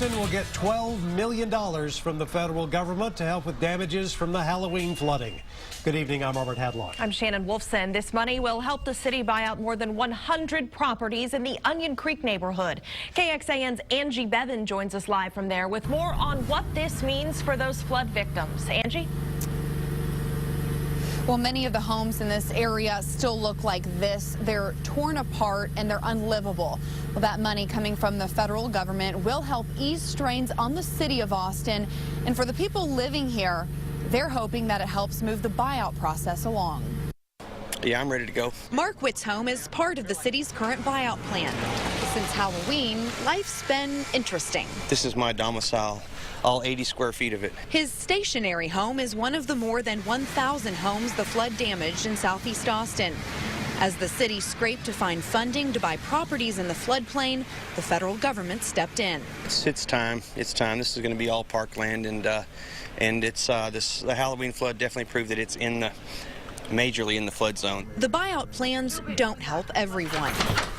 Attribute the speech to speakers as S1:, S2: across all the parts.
S1: Austin will get $12 million from the federal government to help with damages from the Halloween flooding. Good evening, I'm Robert Hadlock.
S2: I'm Shannon Wolfson. This money will help the city buy out more than 100 properties in the Onion Creek neighborhood. KXAN's Angie Bevan joins us live from there with more on what this means for those flood victims. Angie?
S3: Well, many of the homes in this area still look like this. They're torn apart and they're unlivable. Well, that money coming from the federal government will help ease strains on the city of Austin. And for the people living here, they're hoping that it helps move the buyout process along.
S4: Yeah, I'm ready to go.
S3: Mark Witt's home is part of the city's current buyout plan. Since Halloween, life's been interesting.
S4: This is my domicile, all 80 square feet of it.
S3: His stationary home is one of the more than 1,000 homes the flood damaged in southeast Austin. As the city scraped to find funding to buy properties in the floodplain, the federal government stepped in.
S4: It's time. It's time. This is going to be all parkland, and the Halloween flood definitely proved that it's majorly in the flood zone.
S3: The buyout plans don't help everyone.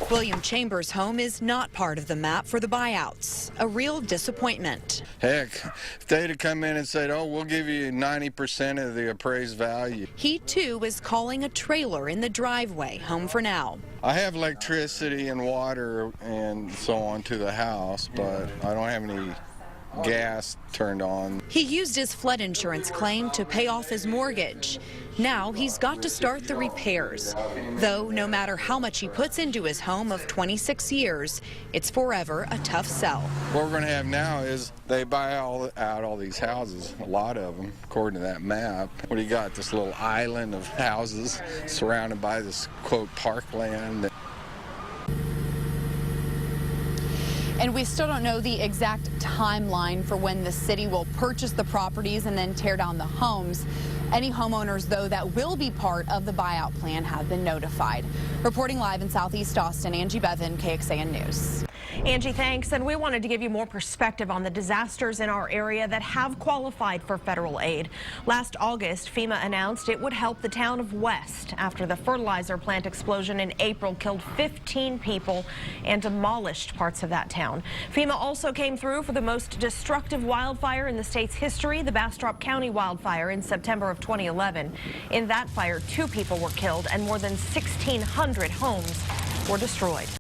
S3: William Chambers' home is not part of the map for the buyouts. A real disappointment.
S5: Heck, if they'd have come in and said, oh, we'll give you 90% of the appraised value.
S3: He, too, is calling a trailer in the driveway home for now.
S5: I have electricity and water and so on to the house, but I don't have any gas turned on.
S3: He used his flood insurance claim to pay off his mortgage. Now he's got to start the repairs. Though no matter how much he puts into his home of 26 years, it's forever a tough sell.
S5: What we're going to have now is they buy out all these houses, a lot of them, according to that map. What do you got? This little island of houses surrounded by this, quote, parkland.
S3: And we still don't know the exact timeline for when the city will purchase the properties and then tear down the homes. Any homeowners, though, that will be part of the buyout plan have been notified. Reporting live in Southeast Austin, Angie Bevan, KXAN News.
S2: Angie, thanks. And we wanted to give you more perspective on the disasters in our area that have qualified for federal aid. Last August, FEMA announced it would help the town of West after the fertilizer plant explosion in April killed 15 people and demolished parts of that town. FEMA also came through for the most destructive wildfire in the state's history, the Bastrop County wildfire in September of 2011. In that fire, 2 people were killed and more than 1,600 homes were destroyed.